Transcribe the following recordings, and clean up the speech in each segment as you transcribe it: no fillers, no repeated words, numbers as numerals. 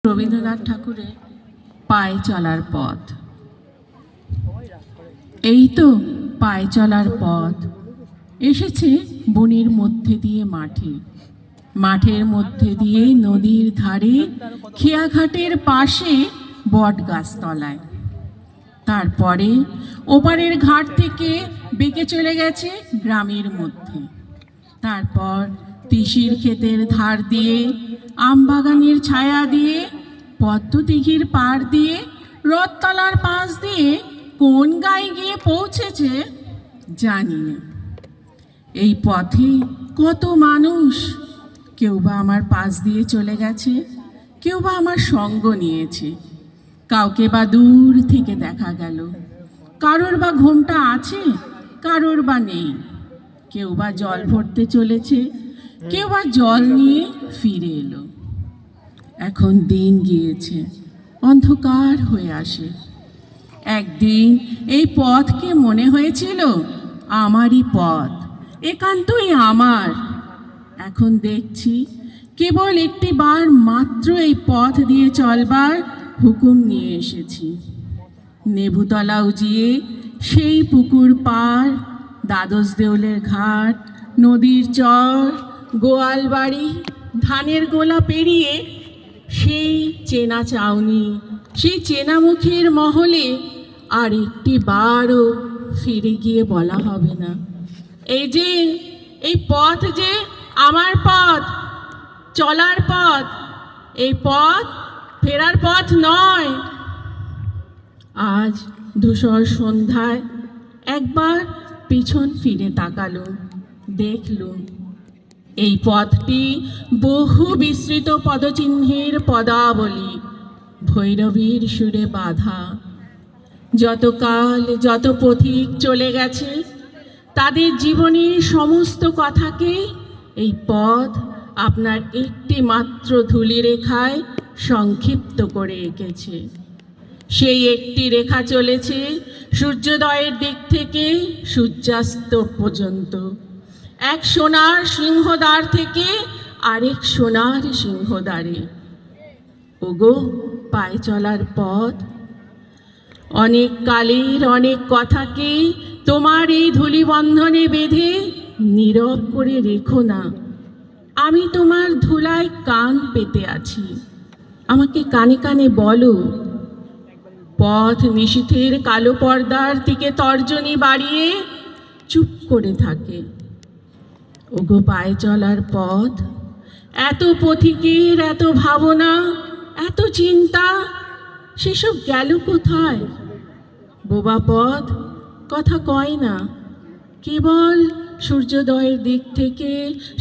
রবীন্দ্রনাথ ঠাকুরের পায়ে চলার পথ। এই তো পায়ে চলার পথ এসেছে বনের মধ্যে দিয়ে মাঠে, মাঠের মধ্যে দিয়ে নদীর ধারে, খেয়াঘাটের পাশে বট গাছতলায়। তারপরে ওপারের ঘাট থেকে বেঁকে চলে গেছে গ্রামের মধ্যে। তারপর তিসির ক্ষেতের ধার দিয়ে, আমবাগানের ছায়া দিয়ে, পদ্মদিঘির পাড় দিয়ে, রথতলার পাশ দিয়ে কোন গায়ে গিয়ে পৌঁছেছে জানি না। এই পথে কত মানুষ, কেউ বা আমার পাশ দিয়ে চলে গেছে, কেউ বা আমার সঙ্গ নিয়েছে, কাউকে বা দূর থেকে দেখা গেল, কারোর বা ঘোমটা আছে, কারোর বা নেই, কেউ বা জল ভরতে চলেছে, কেউ বা জল নিয়ে ফিরে এলো। এখন দিন গিয়েছে, অন্ধকার হয়ে আসে। একদিন এই পথকে মনে হয়েছিল আমারই পথ, একান্তই আমার। এখন দেখছি কেবল একটি বার মাত্র এই পথ দিয়ে চলবার হুকুম নিয়ে এসেছি। নেবুতলা উজিয়ে সেই পুকুর পাড়, দ্বাদশ দেউলের ঘাট, নদীর চর, গোয়াল বাড়ি, ধানের গোলা পেরিয়ে সেই চেনা চাউনি, সেই চেনা মুখের মহলে আর একটি বারও ফিরে গিয়ে বলা হবে না, এই যে এই পথ যে আমার পথ, চলার পথ, এই পথ ফেরার পথ নয়। আজ ধূসর সন্ধ্যায় একবার পিছন ফিরে তাকালুম, দেখলুম এই পথটি বহু বিস্তৃত পদচিহ্নের পদাবলী, ভৈরবীর সুরে বাঁধা। যতকাল যত পথিক চলে গেছে, তাদের জীবনের সমস্ত কথাকে এই পথ আপনার একটি মাত্র ধূলিরেখায় সংক্ষিপ্ত করে এঁকেছে। সেই একটি রেখা চলেছে সূর্যোদয়ের দিক থেকে সূর্যাস্ত পর্যন্ত, এক সোনার সিংহদ্বার থেকে আরেক সোনার সিংহদ্বারে। ওগো পায়ে চলার পথ, অনেক কালের অনেক কথাকে তোমার এই ধূলিবন্ধনে বেঁধে নীরব করে রেখো না। আমি তোমার ধুলায় কান পেতে আছি, আমাকে কানে কানে বলো। পথ নিশীথের কালো পর্দার দিকে তর্জনী বাড়িয়ে চুপ করে থাকে। ওগো পায়ে চলার পথ, এত পথিকের এত ভাবনা, এত চিন্তা, সেসব গেল কোথায়? বোবা পথ কথা কয় না, কেবল সূর্যোদয়ের দিক থেকে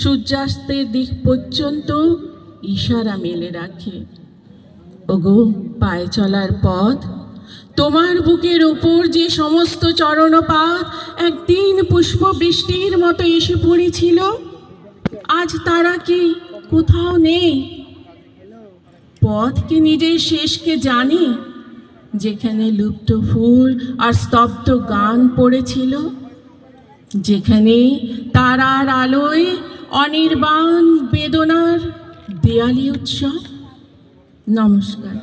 সূর্যাস্তের দিক পর্যন্ত ইশারা মেলে রাখে। ওগো পায়ে চলার পথ, তোমার বুকের ওপর যে সমস্ত চরণপাত একদিন পুষ্প বৃষ্টির মতো এসে পড়েছিল, আজ তারা কি কোথাও নেই? পথ কি নিজের শেষকে জানে, যেখানে লুপ্ত ফুল আর স্তব্ধ গান পড়েছিল, যেখানে তারার আলোয় অনির্বাণ বেদনার দেয়ালি উৎসব? নমস্কার।